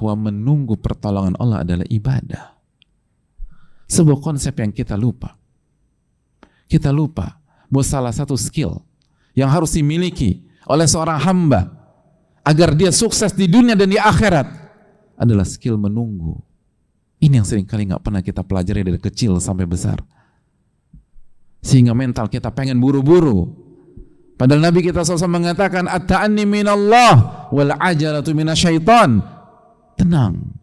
bahwa menunggu pertolongan Allah adalah ibadah. Sebuah konsep yang kita lupa. Kita lupa bahwa salah satu skill yang harus dimiliki oleh seorang hamba agar dia sukses di dunia dan di akhirat adalah skill menunggu. Ini yang seringkali nggak pernah kita pelajari dari kecil sampai besar. Sehingga mental kita pengen buru-buru. Padahal Nabi kita SAW mengatakan at-ta'anni minallah wal ajalatu minasyaitan. Tenang.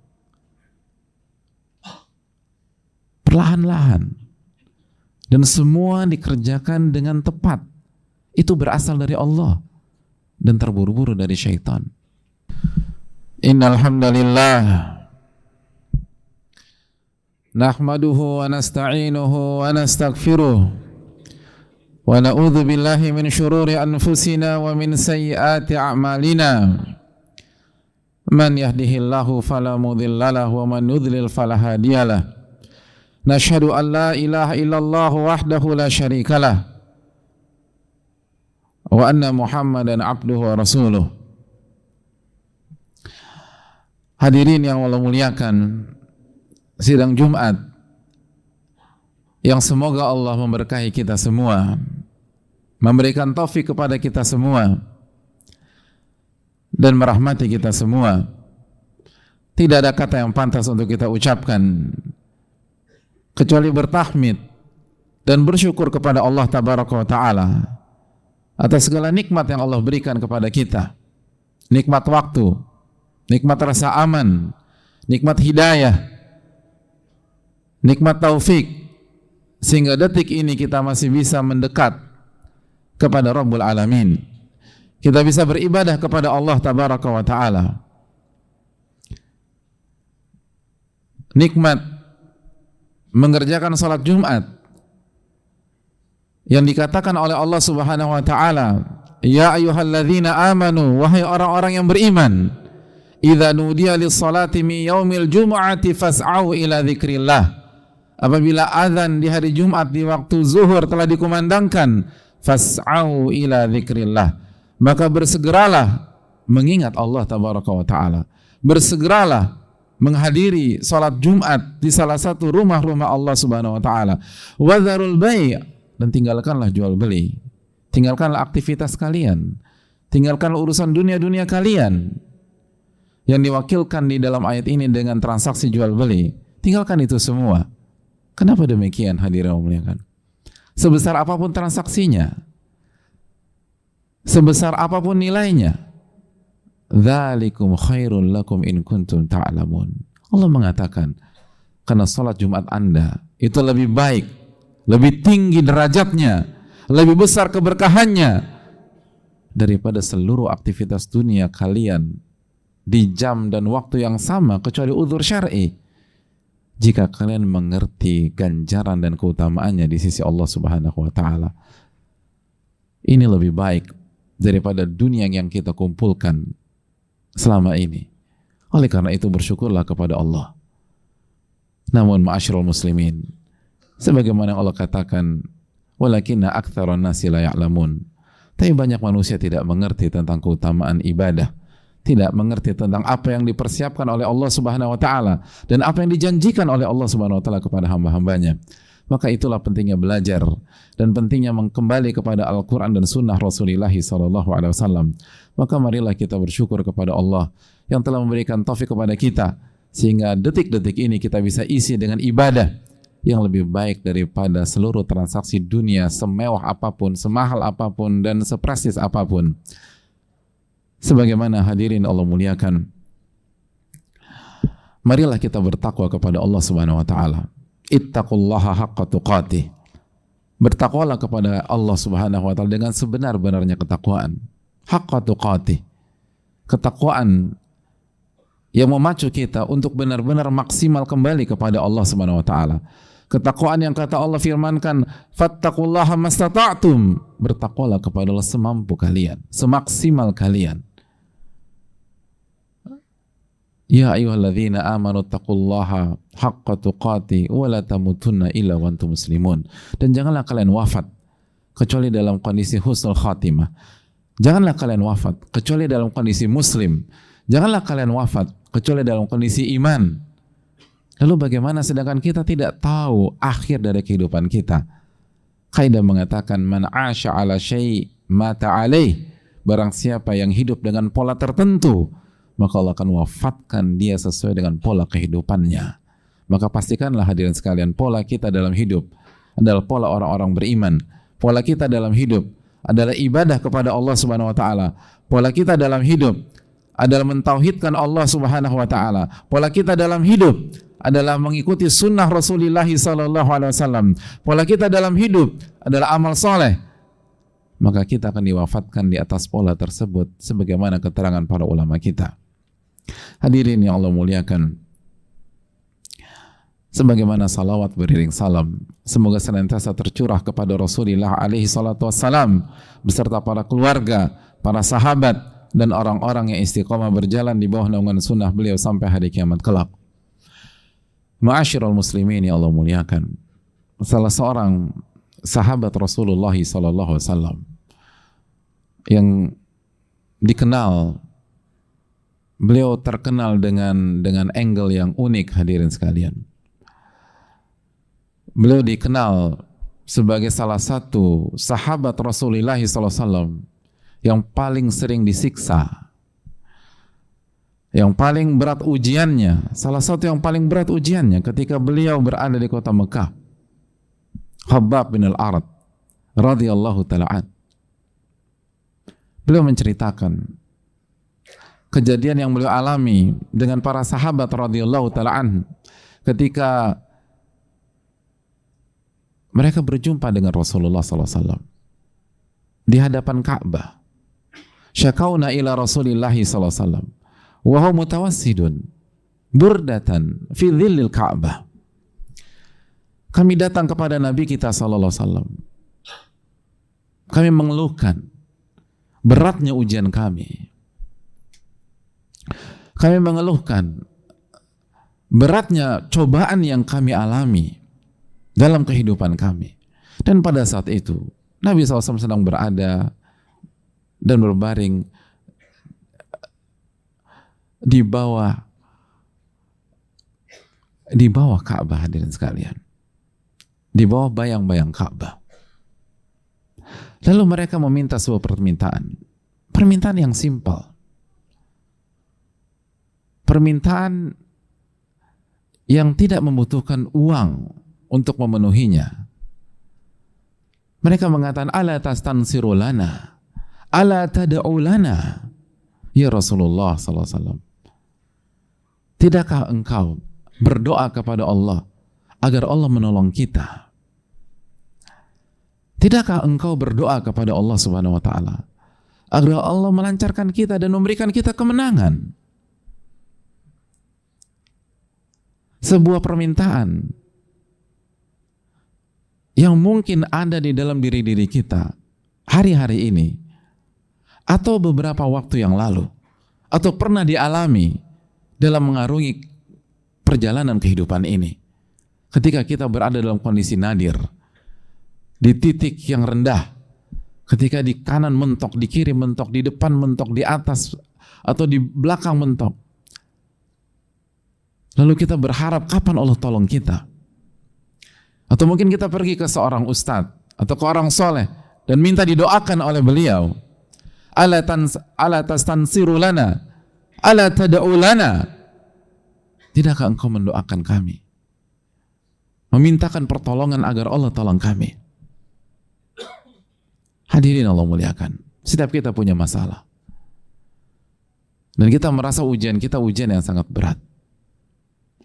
Perlahan-lahan. Dan semua dikerjakan dengan tepat. Itu berasal dari Allah dan terburu-buru dari syaitan. Innal hamdalillah nahmaduhu wa nasta'inuhu wa nastaghfiruh wa na'udzu billahi min syururi anfusina wa min sayyiati a'malina. Man yahdihillahu fala mudilla lahu wa man yudlil fala hadiyalah. Nashhadu an la ilaha illallah wahdahu la syarikalah wa anna Muhammadan abduhu wa rasuluh. Hadirin yang Allah muliakan, sidang Jumat yang semoga Allah memberkahi kita semua, memberikan taufik kepada kita semua dan merahmati kita semua. Tidak ada kata yang pantas untuk kita ucapkan kecuali bertahmid dan bersyukur kepada Allah Tabaraka wa Ta'ala atas segala nikmat yang Allah berikan kepada kita. Nikmat waktu, nikmat rasa aman, nikmat hidayah, nikmat taufik, sehingga detik ini kita masih bisa mendekat kepada Rabbul Alamin. Kita bisa beribadah kepada Allah Tabaraka wa Ta'ala. Nikmat mengerjakan salat Jumat yang dikatakan oleh Allah Subhanahu wa taala, ya ayyuhalladzina amanu, wahai orang-orang yang beriman, idza nudiya lis-salati min yaumil jumu'ati fas'au ila dzikrillah. Apabila azan di hari Jumat di waktu zuhur telah dikumandangkan, fas'au ila dzikrillah, maka bersegeralah mengingat Allah Tabaraka wa taala. Bersegeralah menghadiri salat Jumat di salah satu rumah-rumah Allah Subhanahu wa taala. Wa dzarul bai', dan tinggalkanlah jual beli. Tinggalkanlah aktivitas kalian. Tinggalkanlah urusan dunia-dunia kalian yang diwakilkan di dalam ayat ini dengan transaksi jual beli. Tinggalkan itu semua. Kenapa demikian, hadirin muliakan? Sebesar apapun transaksinya, sebesar apapun nilainya, dzalikum khairul lakum in kuntum ta'lamun. Allah mengatakan, karena salat Jumat Anda itu lebih baik, lebih tinggi derajatnya, lebih besar keberkahannya daripada seluruh aktivitas dunia kalian di jam dan waktu yang sama kecuali udzur syar'i. Jika kalian mengerti ganjaran dan keutamaannya di sisi Allah Subhanahu wa taala. Ini lebih baik daripada dunia yang kita kumpulkan selama ini. Oleh karena itu bersyukurlah kepada Allah. Namun ma'asyiral muslimin, sebagaimana Allah katakan, walakinna aktsaran nasi la ya'lamun. Tapi banyak manusia tidak mengerti tentang keutamaan ibadah, tidak mengerti tentang apa yang dipersiapkan oleh Allah Subhanahu wa taala dan apa yang dijanjikan oleh Allah Subhanahu wa taala kepada hamba-hambanya. Maka itulah pentingnya belajar dan pentingnya kembali kepada Al-Quran dan Sunnah Rasulullah SAW. Maka marilah kita bersyukur kepada Allah yang telah memberikan taufik kepada kita sehingga detik-detik ini kita bisa isi dengan ibadah yang lebih baik daripada seluruh transaksi dunia, semewah apapun, semahal apapun, dan seprestis apapun. Sebagaimana hadirin Allah muliakan, marilah kita bertakwa kepada Allah Subhanahu wa taala. Ittaqullaha haqqa tuqatih. Bertakwalah kepada Allah Subhanahu wa taala dengan sebenar-benarnya ketakwaan. Haqqa tuqatih. Ketakwaan yang memacu kita untuk benar-benar maksimal kembali kepada Allah Subhanahu wa taala. Ketakwaan yang kata Allah firmankan, fattaqullaha mastata'tum. Bertakwalah kepada Allah semampu kalian, semaksimal kalian. Ya ayyuhalladzina amanu taqullaha haqqa tuqatih wa la tamutunna illa wa antum muslimun. Dan janganlah kalian wafat kecuali dalam kondisi husnul khatimah. Janganlah kalian wafat kecuali dalam kondisi muslim. Janganlah kalian wafat kecuali dalam kondisi iman. Lalu bagaimana sedangkan kita tidak tahu akhir dari kehidupan kita? Kaidah mengatakan man 'asha 'ala syai' mata 'alaih. Barang siapa yang hidup dengan pola tertentu, maka Allah akan wafatkan dia sesuai dengan pola kehidupannya. Maka pastikanlah hadirin sekalian, pola kita dalam hidup adalah pola orang-orang beriman. Pola kita dalam hidup adalah ibadah kepada Allah Subhanahu wa taala. Pola kita dalam hidup adalah mentauhidkan Allah Subhanahu wa taala. Pola kita dalam hidup adalah mengikuti sunnah Rasulullah sallallahu alaihi wasallam. Pola kita dalam hidup adalah amal soleh. Maka kita akan diwafatkan di atas pola tersebut sebagaimana keterangan para ulama kita. Hadirin yang Allah muliakan, sebagaimana salawat beriring salam semoga senantiasa tercurah kepada Rasulullah alaihi salatu wassalam beserta para keluarga, para sahabat, dan orang-orang yang istiqomah berjalan di bawah naungan sunnah beliau sampai hari kiamat kelak. Ma'asyiral muslimin yang Allah muliakan, salah seorang sahabat Rasulullah sallallahu alaihi wasallam yang dikenal, beliau terkenal dengan angle yang unik hadirin sekalian. Beliau dikenal sebagai salah satu sahabat Rasulullah sallallahu alaihi wasallam yang paling sering disiksa, yang paling berat ujiannya. Salah satu yang paling berat ujiannya ketika beliau berada di kota Mekah, Khabbab bin al-Arat radhiyallahu ta'ala. Beliau menceritakan kejadian yang beliau alami dengan para sahabat radhiyallahu ta'ala ketika mereka berjumpa dengan Rasulullah sallallahu alaihi wasallam di hadapan Ka'bah. Syakauna ila Rasulillah sallallahu alaihi wasallam wa huwa mutawassidun burdatan fi dhillil Ka'bah. Kami datang kepada Nabi kita sallallahu alaihi wasallam. Kami mengeluhkan beratnya ujian kami. Kami mengeluhkan beratnya cobaan yang kami alami dalam kehidupan kami. Dan pada saat itu Nabi SAW sedang berada dan berbaring di bawah Ka'bah hadirin sekalian, di bawah bayang-bayang Ka'bah. Lalu mereka meminta sebuah permintaan yang simpel, permintaan yang tidak membutuhkan uang untuk memenuhinya. Mereka mengatakan, ala tastansiru lana, ala tad'u lana, ya Rasulullah sallallahu alaihi wasallam, tidakkah engkau berdoa kepada Allah agar Allah menolong kita? Tidakkah engkau berdoa kepada Allah Subhanahu wa taala agar Allah melancarkan kita dan memberikan kita kemenangan? Sebuah permintaan yang mungkin ada di dalam diri kita hari-hari ini, atau beberapa waktu yang lalu, atau pernah dialami dalam mengarungi perjalanan kehidupan ini. Ketika kita berada dalam kondisi nadir, di titik yang rendah, ketika di kanan mentok, di kiri mentok, di depan mentok, di atas atau di belakang mentok, lalu kita berharap kapan Allah tolong kita. Atau mungkin kita pergi ke seorang ustadz atau ke orang soleh dan minta didoakan oleh beliau, ala tastansiru lana, ala tad'u lana, tidakkah engkau mendoakan kami, memintakan pertolongan agar Allah tolong kami? Hadirin Allah muliakan, setiap kita punya masalah dan kita merasa ujian kita ujian yang sangat berat,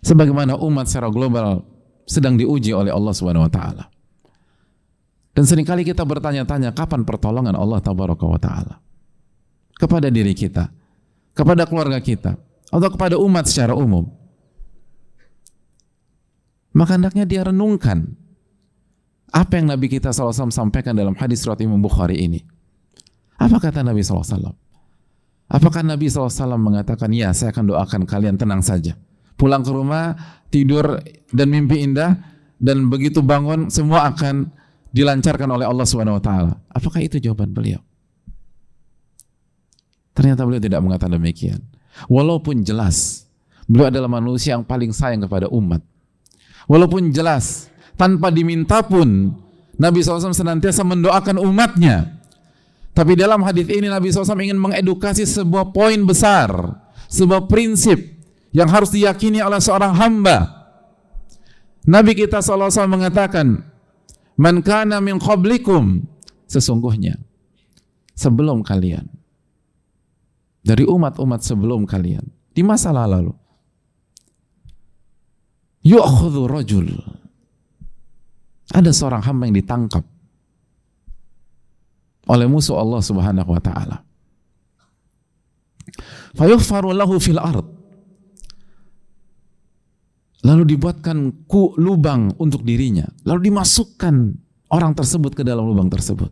sebagaimana umat secara global sedang diuji oleh Allah Subhanahu wa taala. Dan seringkali kita bertanya-tanya kapan pertolongan Allah Tabaraka wa taala kepada diri kita, kepada keluarga kita, atau kepada umat secara umum. Maka hendaknya dia renungkan apa yang Nabi kita SAW sampaikan dalam hadis riwayat Imam Bukhari ini. Apa kata Nabi SAW? Apakah Nabi SAW mengatakan, ya saya akan doakan kalian, tenang saja, pulang ke rumah, tidur dan mimpi indah, dan begitu bangun semua akan dilancarkan oleh Allah Subhanahu wa taala? Apakah itu jawaban beliau? Ternyata beliau tidak mengatakan demikian. Walaupun jelas beliau adalah manusia yang paling sayang kepada umat. Walaupun jelas tanpa diminta pun Nabi SAW senantiasa mendoakan umatnya. Tapi dalam hadis ini Nabi SAW ingin mengedukasi sebuah poin besar, sebuah prinsip yang harus diyakini oleh seorang hamba. Nabi kita SAW mengatakan, "Man kana min qablikum," sesungguhnya sebelum kalian, dari umat-umat sebelum kalian, di masa lalu, yu'khudhu rajul, ada seorang hamba yang ditangkap oleh musuh Allah Subhanahu wa taala. Fayughfaru lahu fil ard. Lalu dibuatkan lubang untuk dirinya, lalu dimasukkan orang tersebut ke dalam lubang tersebut.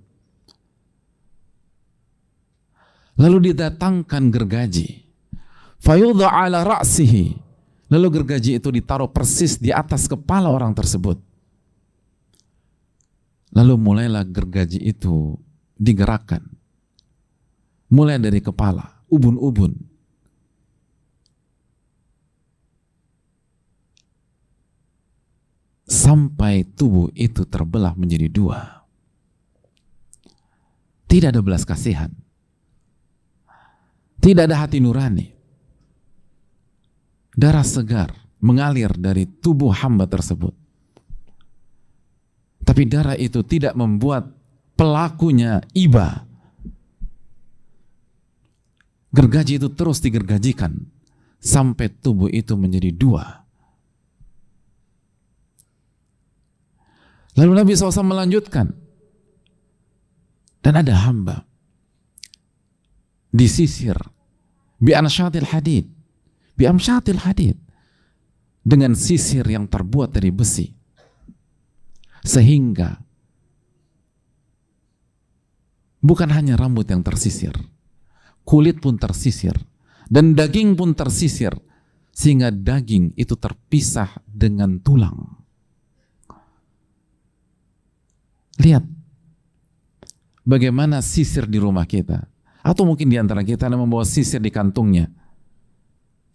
Lalu didatangkan gergaji. Fayudha ala ra'sihi. Lalu gergaji itu ditaruh persis di atas kepala orang tersebut. Lalu mulailah gergaji itu digerakkan. Mulai dari kepala, ubun-ubun. Sampai tubuh itu terbelah menjadi dua. Tidak ada belas kasihan. Tidak ada hati nurani. Darah segar mengalir dari tubuh hamba tersebut. Tapi darah itu tidak membuat pelakunya iba. Gergaji itu terus digergajikan sampai tubuh itu menjadi dua. Lalu Nabi SAW melanjutkan, dan ada hamba disisir bi'amsyatil hadid, dengan sisir yang terbuat dari besi, sehingga bukan hanya rambut yang tersisir, kulit pun tersisir, dan daging pun tersisir, sehingga daging itu terpisah dengan tulang. Lihat bagaimana sisir di rumah kita, atau mungkin di antara kita yang membawa sisir di kantungnya.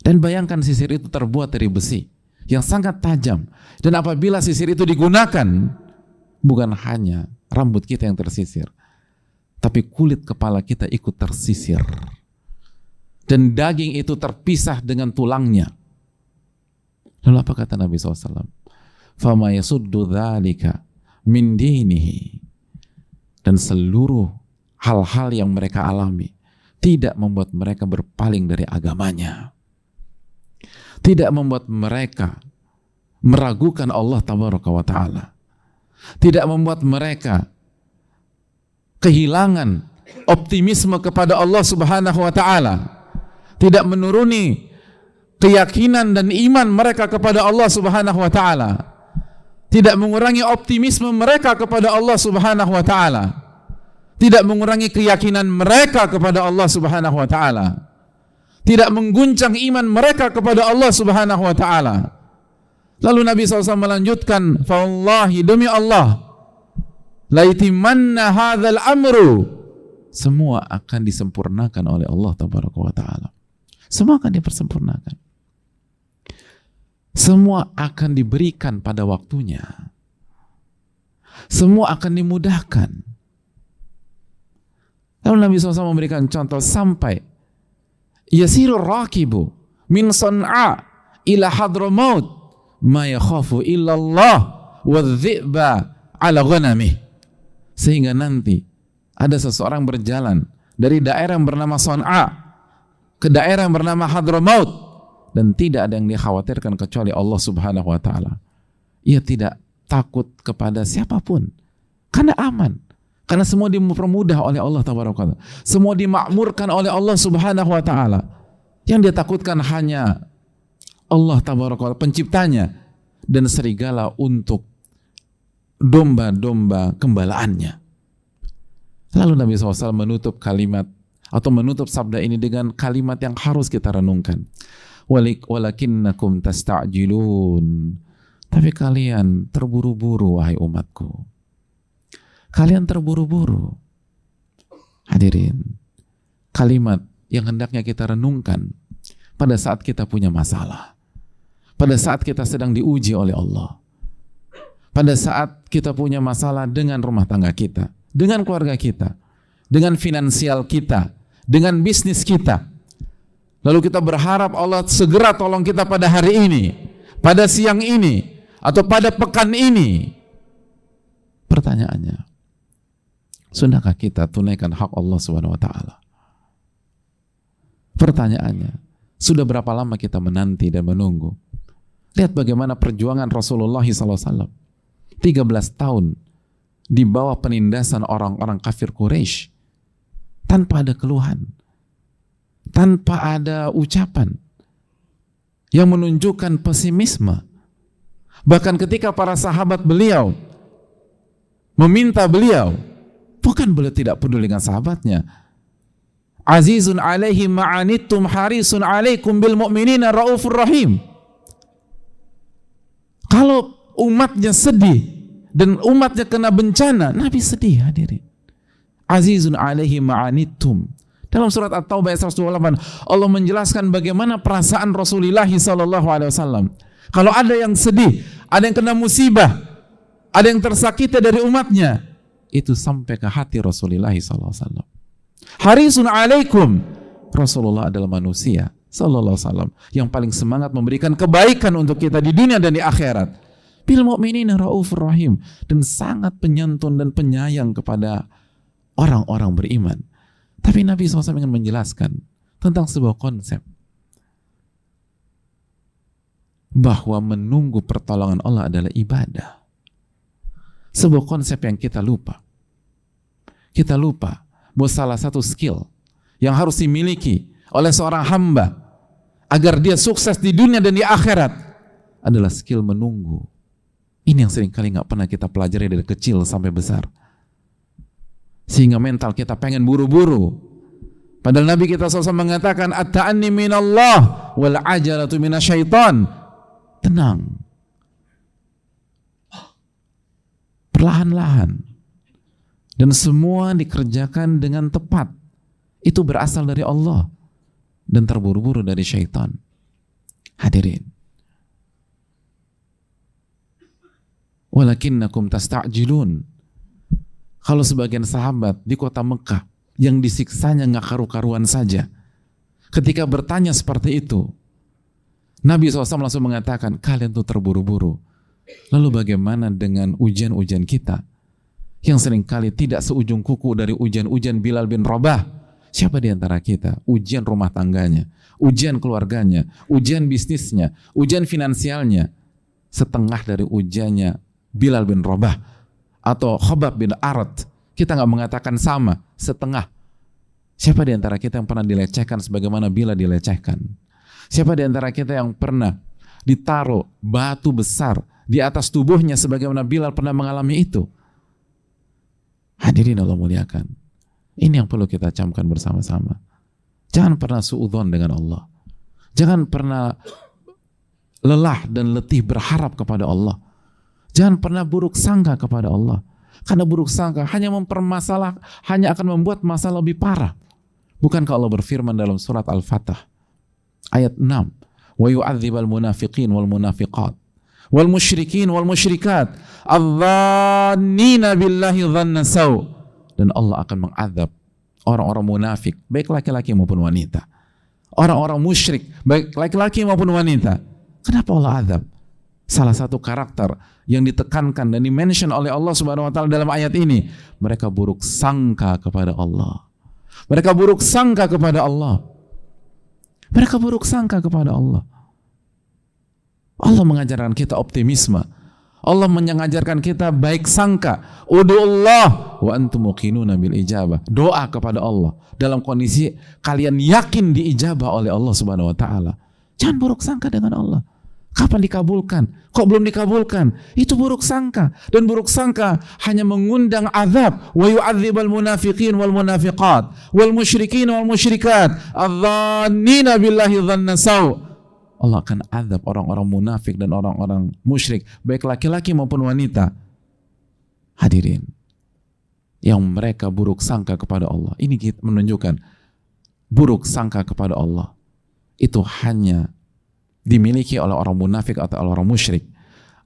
Dan bayangkan sisir itu terbuat dari besi yang sangat tajam. Dan apabila sisir itu digunakan, bukan hanya rambut kita yang tersisir, tapi kulit kepala kita ikut tersisir. Dan daging itu terpisah dengan tulangnya. Lalu apa kata Nabi SAW? "Fama yasuddu dzalika min dinihi." Dan seluruh hal-hal yang mereka alami tidak membuat mereka berpaling dari agamanya, tidak membuat mereka meragukan Allah Tabaraka wa Ta'ala, tidak membuat mereka kehilangan optimisme kepada Allah Subhanahu wa Ta'ala, tidak menuruni keyakinan dan iman mereka kepada Allah Subhanahu wa Ta'ala, tidak mengurangi optimisme mereka kepada Allah Subhanahu wa Ta'ala, tidak mengurangi keyakinan mereka kepada Allah Subhanahu wa Ta'ala, tidak mengguncang iman mereka kepada Allah Subhanahu wa Ta'ala. Lalu Nabi SAW melanjutkan, "Fawallahi, demi Allah, laitimanna hadzal amru." Semua akan disempurnakan oleh Allah Tabaraka wa Ta'ala. Semua akan dipersempurnakan. Semua akan diberikan pada waktunya. Semua akan dimudahkan. Lalu Nabi SAW memberikan contoh sampai yasirur rakibu min San'a ila Hadramaut ma yakhafu illallah wadh-dhi'ba ala ghanamih. Sehingga nanti ada seseorang berjalan dari daerah yang bernama San'a ke daerah yang bernama Hadramaut, dan tidak ada yang dikhawatirkan kecuali Allah Subhanahu wa Ta'ala. Ia tidak takut kepada siapapun karena aman, karena semua dipermudah oleh Allah Tabaraka, semua dimakmurkan oleh Allah Subhanahu wa Ta'ala. Yang dia takutkan hanya Allah Tabaraka, penciptanya, dan serigala untuk domba-domba gembalaannya. Lalu Nabi SAW menutup kalimat atau menutup sabda ini dengan kalimat yang harus kita renungkan. Walakinnakum tasta'jilun. Tapi kalian terburu-buru, wahai umatku. Kalian terburu-buru. Hadirin, kalimat yang hendaknya kita renungkan pada saat kita punya masalah, pada saat kita sedang diuji oleh Allah, pada saat kita punya masalah dengan rumah tangga kita, dengan keluarga kita, dengan finansial kita, dengan bisnis kita. Lalu kita berharap Allah segera tolong kita pada hari ini, pada siang ini, atau pada pekan ini. Pertanyaannya, sudahkah kita tunaikan hak Allah Subhanahu wa taala? Pertanyaannya, sudah berapa lama kita menanti dan menunggu? Lihat bagaimana perjuangan Rasulullah SAW. 13 tahun di bawah penindasan orang-orang kafir Quraisy, tanpa ada keluhan, tanpa ada ucapan yang menunjukkan pesimisme. Bahkan ketika para sahabat beliau meminta beliau, bukan beliau tidak peduli dengan sahabatnya. Azizun alaihi ma'anittum harisun alaikum bil mu'minina raufur rahim. Kalau umatnya sedih dan umatnya kena bencana, Nabi sedih, hadirin. Azizun alaihi ma'anittum. Dalam surat At-Taubah ayat 128, Allah menjelaskan bagaimana perasaan Rasulullah SAW. Kalau ada yang sedih, ada yang kena musibah, ada yang tersakiti dari umatnya, itu sampai ke hati Rasulullah SAW. Harisun alaikum. Rasulullah adalah manusia sallallahu alaihi wasallam yang paling semangat memberikan kebaikan untuk kita di dunia dan di akhirat. Bil mu'minina raufur rahim, dan sangat penyantun dan penyayang kepada orang-orang beriman. Tapi Nabi SAW ingin menjelaskan tentang sebuah konsep bahwa menunggu pertolongan Allah adalah ibadah. Sebuah konsep yang kita lupa. Kita lupa bahwa salah satu skill yang harus dimiliki oleh seorang hamba agar dia sukses di dunia dan di akhirat adalah skill menunggu. Ini yang seringkali nggak pernah kita pelajari dari kecil sampai besar, sehingga mental kita pengen buru-buru. Padahal Nabi kita SAW mengatakan at-ta'anni minallah wal ajalatu minasyaitan. Tenang, perlahan-lahan, dan semua dikerjakan dengan tepat. Itu berasal dari Allah dan terburu-buru dari syaitan. Hadirin, walakinnakum tasta'jilun. Kalau sebagian sahabat di kota Mekah yang disiksanya nggak karu-karuan saja, ketika bertanya seperti itu, Nabi SAW langsung mengatakan, kalian tuh terburu-buru. Lalu bagaimana dengan ujian-ujian kita yang seringkali tidak seujung kuku dari ujian-ujian Bilal bin Rabah? Siapa di antara kita ujian rumah tangganya, ujian keluarganya, ujian bisnisnya, ujian finansialnya setengah dari ujiannya Bilal bin Rabah atau Khabbab bin Arat? Kita nggak mengatakan sama, setengah. Siapa di antara kita yang pernah dilecehkan sebagaimana Bilal dilecehkan? Siapa di antara kita yang pernah ditaruh batu besar di atas tubuhnya sebagaimana Bilal pernah mengalami itu? Hadirin Allah muliakan, ini yang perlu kita camkan bersama-sama. Jangan pernah suudzon dengan Allah. Jangan pernah lelah dan letih berharap kepada Allah. Jangan pernah buruk sangka kepada Allah. Karena buruk sangka hanya hanya akan membuat masalah lebih parah. Bukankah Allah berfirman dalam surat Al-Fatah ayat 6, wa yu'adzibal munafiqin wal munafiqat wal musyrikin wal musyrikat adh-dhannina billahi dhanna saw. Dan Allah akan mengazab orang-orang munafik, baik laki-laki maupun wanita, orang-orang musyrik, baik laki-laki maupun wanita. Kenapa Allah azab? Salah satu karakter yang ditekankan dan dimention oleh Allah Subhanahu wa taala dalam ayat ini, mereka buruk sangka kepada Allah. Mereka buruk sangka kepada Allah. Mereka buruk sangka kepada Allah. Allah mengajarkan kita optimisme. Allah mengajarkan kita baik sangka. Ud'ullah wa antum muqinuna bil ijabah. Doa kepada Allah dalam kondisi kalian yakin diijabah oleh Allah Subhanahu wa taala. Jangan buruk sangka dengan Allah. Kapan dikabulkan? Kok belum dikabulkan? Itu buruk sangka, dan buruk sangka hanya mengundang azab. Wa yu'adzibal munafiqin wal munafiqat wal musyrikin wal musyrikat adh-dhannina billahi dhanna saw. Allah akan azab orang-orang munafik dan orang-orang musyrik, baik laki-laki maupun wanita. Hadirin, yang mereka buruk sangka kepada Allah. Ini menunjukkan buruk sangka kepada Allah itu hanya dimiliki oleh orang munafik atau oleh orang musyrik.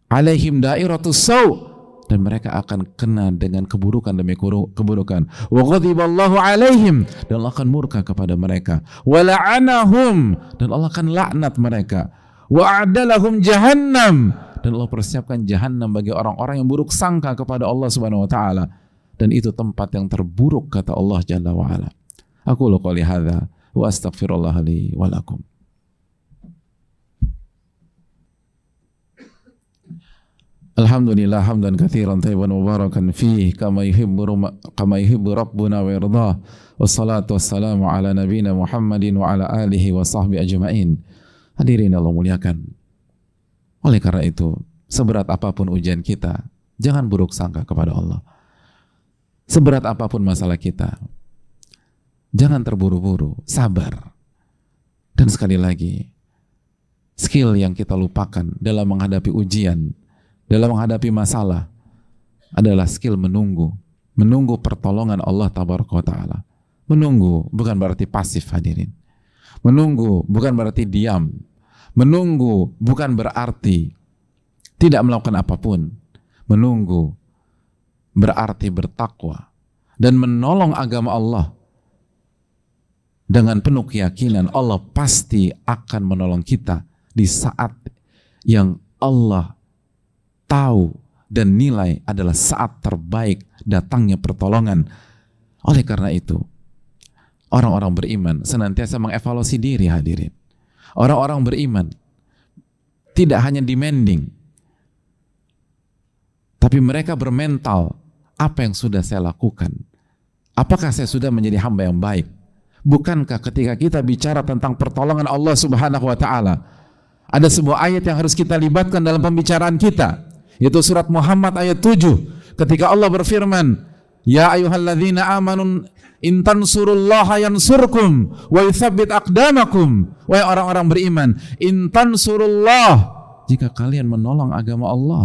Alaihim dairatus sau, dan mereka akan kena dengan keburukan demi keburukan. Wa ghadiballahu alaihim, dan Allah akan murka kepada mereka. Wa la'anahum, dan Allah akan laknat mereka. Wa a'dalahum jahannam, dan Allah persiapkan jahannam bagi orang-orang yang buruk sangka kepada Allah Subhanahu wa taala, dan itu tempat yang terburuk kata Allah Jalla wa ala. Aku qouli hadza wa astaghfirullah li wa lakum. Alhamdulillah hamdan katsiran thayyiban mubarakan fihi kama yuhibbu rabbuna wa yardah. Wassalatu wassalamu ala nabiyyina Muhammadin wa ala alihi wa sahbihi ajma'in. Hadirin Allah muliakan. Oleh karena itu, seberat apapun ujian kita, jangan buruk sangka kepada Allah. Seberat apapun masalah kita, jangan terburu-buru, sabar. Dan sekali lagi, skill yang kita lupakan dalam menghadapi ujian, dalam menghadapi masalah, adalah skill menunggu pertolongan Allah Tabaraka wa Ta'ala. Menunggu bukan berarti pasif, hadirin. Menunggu bukan berarti diam. Menunggu bukan berarti tidak melakukan apapun. Menunggu berarti bertakwa dan menolong agama Allah dengan penuh keyakinan Allah pasti akan menolong kita di saat yang Allah tahu dan nilai adalah saat terbaik datangnya pertolongan. Oleh karena itu, orang-orang beriman senantiasa mengevaluasi diri, hadirin. Orang-orang beriman tidak hanya demanding, tapi mereka bermental, apa yang sudah saya lakukan? Apakah saya sudah menjadi hamba yang baik? Bukankah ketika kita bicara tentang pertolongan Allah Subhanahu wa Ta'ala, ada sebuah ayat yang harus kita libatkan dalam pembicaraan kita, yaitu surat Muhammad ayat 7, ketika Allah berfirman, ya ayyuhalladzina amanu in tansurullaha yansurkum wa yutsabbit aqdamakum. Wahai orang-orang beriman, in tansurullah, jika kalian menolong agama Allah,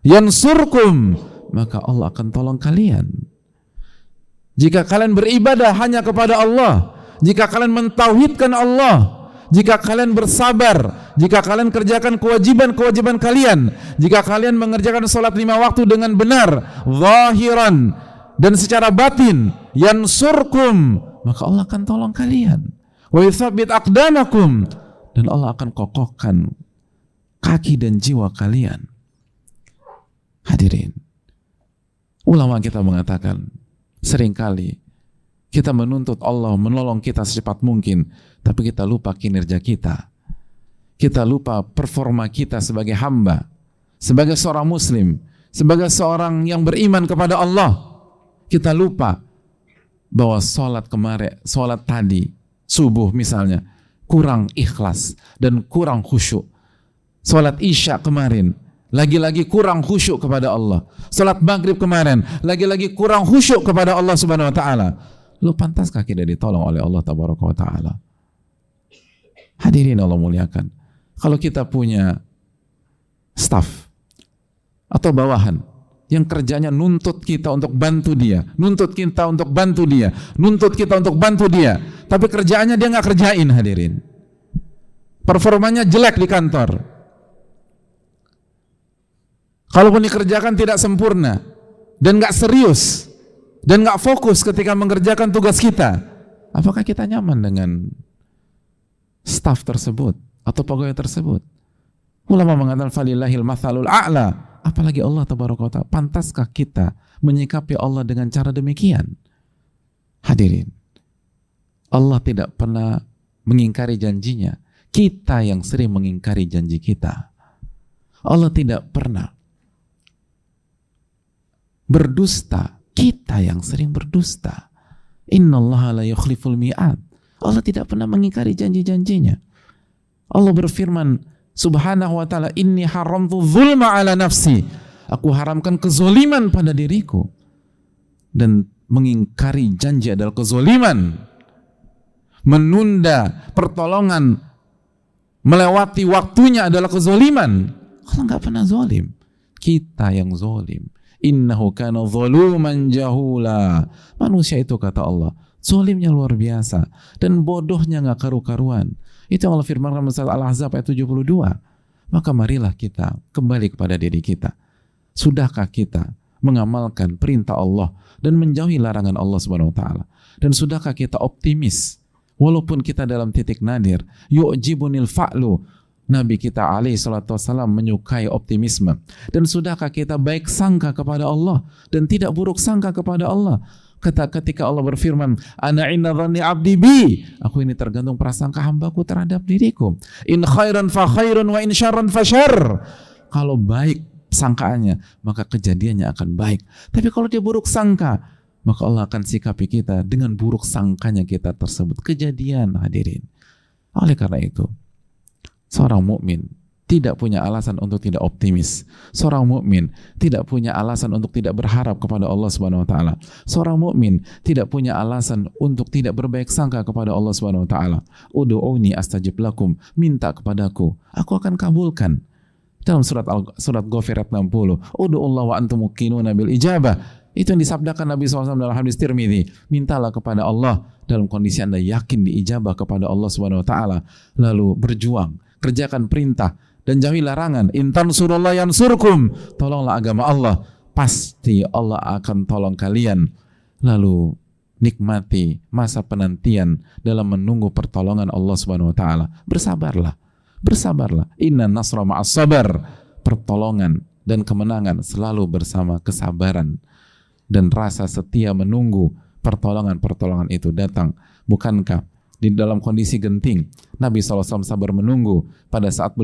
yansurkum, maka Allah akan tolong kalian. Jika kalian beribadah hanya kepada Allah, jika kalian mentauhidkan Allah, jika kalian bersabar, jika kalian kerjakan kewajiban-kewajiban kalian, jika kalian mengerjakan sholat 5 waktu dengan benar, zahiran dan secara batin, yansurkum, maka Allah akan tolong kalian. Wa yutsabbit aqdamakum, dan Allah akan kokohkan kaki dan jiwa kalian. Hadirin, ulama kita mengatakan, seringkali kita menuntut Allah menolong kita secepat mungkin, tapi kita lupa kinerja kita. Kita lupa performa kita sebagai hamba, sebagai seorang muslim, sebagai seorang yang beriman kepada Allah. Kita lupa bahwa sholat tadi, subuh misalnya, kurang ikhlas dan kurang khusyuk. Sholat isya kemarin, lagi-lagi kurang khusyuk kepada Allah. Sholat maghrib kemarin, lagi-lagi kurang khusyuk kepada Allah Subhanahu wa Ta'ala. Lu pantaskah tidak ditolong oleh Allah Tabaraka wa Ta'ala? Hadirin Allah muliakan. Kalau kita punya staff atau bawahan yang kerjanya nuntut kita untuk bantu dia, nuntut kita untuk bantu dia, nuntut kita untuk bantu dia, tapi kerjaannya dia nggak kerjain, hadirin. Performanya jelek di kantor. Kalaupun dikerjakan tidak sempurna dan nggak serius dan nggak fokus ketika mengerjakan tugas kita, apakah kita nyaman dengan staf tersebut atau pegawai tersebut? Ulama mengatakan falillahil matsalul a'la. Apalagi Allah Tabaraka wa Ta'ala. Pantaskah kita menyikapi Allah dengan cara demikian? Hadirin, Allah tidak pernah mengingkari janjinya. Kita yang sering mengingkari janji kita. Allah tidak pernah berdusta. Kita yang sering berdusta. Innallaha la yukhliful mi'ad. Allah tidak pernah mengingkari janji-janjinya. Allah berfirman Subhanahu wa ta'ala, inni haramtu zulma ala nafsi. Aku haramkan kezoliman pada diriku. Dan mengingkari janji adalah kezoliman. Menunda pertolongan melewati waktunya adalah kezoliman. Allah nggak pernah zolim. Kita yang zolim. Innahu kana zoluman jahula. Manusia itu, kata Allah, Zolimnya luar biasa. Dan bodohnya nggak karu-karuan. Itu yang Allah firmankan dalam Al-Ahzab ayat 72. Maka marilah kita kembali kepada diri kita. Sudahkah kita mengamalkan perintah Allah dan menjauhi larangan Allah Subhanahu wa taala? Dan sudahkah kita optimis walaupun kita dalam titik nadir? Yu'jibunil fa'lu. Nabi kita alaihi salatu wassalam menyukai optimisme. Dan sudahkah kita baik sangka kepada Allah dan tidak buruk sangka kepada Allah? Ketika Allah berfirman, ana inna dhanni abdi bi, aku ini tergantung prasangka hambaku terhadap diriku. In khairan fa khairun wa in syarran fa syarr. Kalau baik sangkaannya, maka kejadiannya akan baik. Tapi kalau dia buruk sangka, maka Allah akan sikapi kita dengan buruk sangkanya kita tersebut. Kejadian, hadirin. Oleh karena itu, seorang mukmin tidak punya alasan untuk tidak optimis. Seorang mukmin tidak punya alasan untuk tidak berharap kepada Allah Subhanahu wa taala. Seorang mukmin tidak punya alasan untuk tidak berbaik sangka kepada Allah Subhanahu wa taala. Ud'uni astajib lakum, minta kepadaku, aku akan kabulkan. Dalam surat Ghafir ayat 60, ud'ullah wa antum muqinuna bil ijabah. Itu yang disabdakan Nabi SAW dalam hadis Tirmidzi. Mintalah kepada Allah dalam kondisi Anda yakin diijabah kepada Allah Subhanahu wa taala, lalu berjuang, kerjakan perintah dan jauhi larangan. In tansurullah yansurkum, tolonglah agama Allah, pasti Allah akan tolong kalian. Lalu nikmati masa penantian dalam menunggu pertolongan Allah Subhanahu wa taala. Bersabarlah. Bersabarlah. Inna nasra ma'as sabar. Pertolongan dan kemenangan selalu bersama kesabaran dan rasa setia menunggu pertolongan-pertolongan itu datang. Bukankah di dalam kondisi genting Nabi SAW sabar menunggu pada saat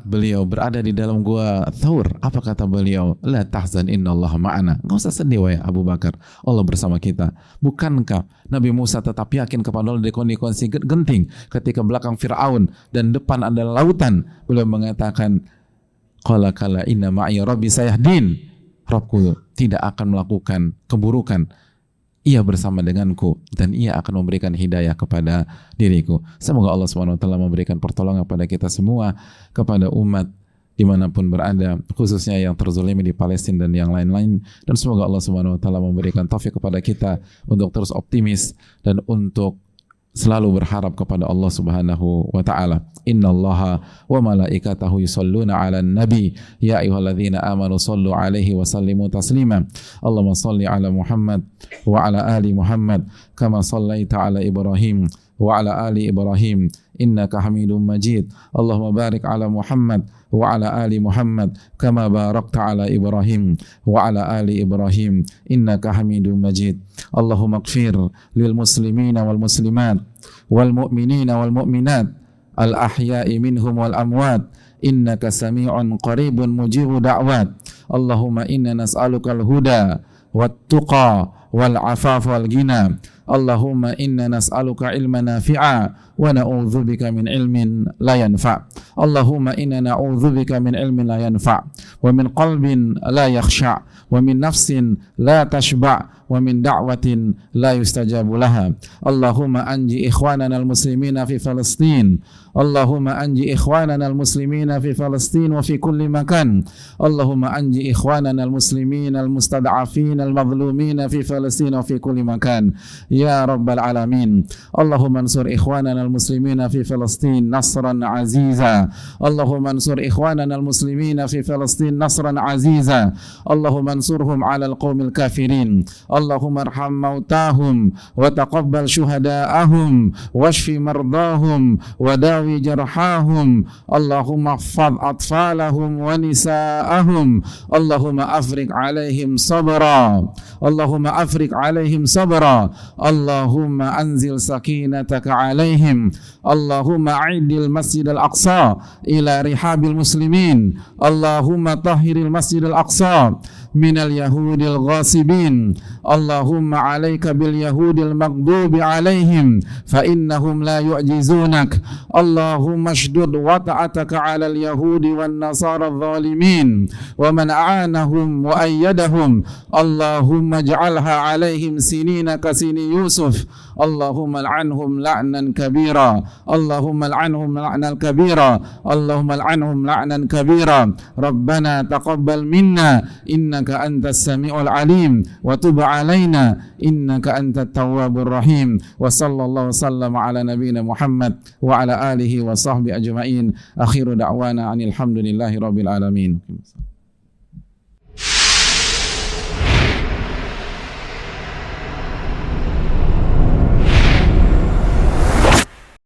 beliau berada di dalam gua Thawr? Apa kata beliau? La tahzan innallaha ma'ana. Enggak usah sedih wahai Abu Bakar, Allah bersama kita. Bukankah Nabi Musa tetap yakin kepada Allah di kondisi genting ketika belakang Fir'aun dan depan adalah lautan? Beliau mengatakan, qala kala inna ma'i rabbi sayahdin. Rabbku tidak akan melakukan keburukan, ia bersama denganku dan ia akan memberikan hidayah kepada diriku. Semoga Allah SWT memberikan pertolongan kepada kita semua, kepada umat dimanapun berada, khususnya yang terzalimi di Palestina dan yang lain-lain. Dan semoga Allah SWT memberikan taufik kepada kita untuk terus optimis dan untuk selalu berharap kepada Allah Subhanahu wa taala. Innallaha wa malaikatahu yusholluna 'alan nabi ya ayyuhalladzina amanu shallu 'alaihi wa sallimu taslima. Allahumma shalli 'ala Muhammad wa 'ala ali Muhammad kama shallaita 'ala Ibrahim wa 'ala ali Ibrahim innaka Hamidum Majid. Allahumma barik 'ala Muhammad wa 'ala ali Muhammad kama barakta 'ala Ibrahim wa 'ala ali Ibrahim innaka Hamidum Majid. Allahumma ighfir lil muslimina wal muslimat wal mu'minina wal mu'minat al ahya'i minhum wal amwat innaka sami'un qaribun mujibu da'wat. Allahumma inna nas'aluka al huda wat tuqa wal afaf wal ghina. Allahumma inna nas'aluka ilman nafi'a wa na'udzubika min ilmin la yanfa'. Allahumma inna na'udzubika min ilmin la yanfa' wa min qalbin la yakhsha' wa min nafsin la tashba' wa min da'watin la yustajabu laha. Allahumma anji ikhwanana al-muslimina fi Palestin. Allahumma anji ikhwanana al-muslimina fi Palestin wa fi kulli makan. Allahumma anji ikhwanana al-muslimina al-mustad'afin al-mazlumina fi Palestin wa fi kulli makan. Ya Rabbal Alamin. Allahumma ansur ikhwanana al-muslimina fi Palestin nasran aziza. Allahumma ansur ikhwanana al-muslimina fi Palestin nasran aziza. Allahumma ansurhum ala al-qawmil kafirin. Allahumma arham mautahum wa taqabbal syuhada'ahum washfi mardahum wa dawi jarhahum. Allahumma ihfaz atfalahum wa nisa'ahum. Allahumma afriq alaihim sabra. Allahumma afriq alaihim sabra. Allahumma anzil sakinataka alaihim. Allahumma a'idil masjid al-aqsa ila rihabil muslimin. Allahumma tahhiril masjid al-aqsa minal yahudil ghasibin. Allahumma alayka bil yahudil maghdubi alaihim fa innahum la yu'jizunak. Allahumma shdud wata'ataka ala al yahudi wan nasara adh-dhalimin wa man a'anahum wa ayyadahum. Allahumma ij'alha alaihim sinina ka sini Yusuf. Allahumma al'anhum la'nan kabira. Allahumma al'anhum la'nan kabira. Allahumma al'anhum la'nan kabira. Rabbana taqabbal minna innaka innaka antas samiul alim wa tub alaina innaka antat tawwabur rahim. Wa sallallahu sallama ala nabiyyina Muhammad wa ala alihi wa sahbihi ajma'in. Akhiru da'wana anil hamdulillahi rabbil alamin.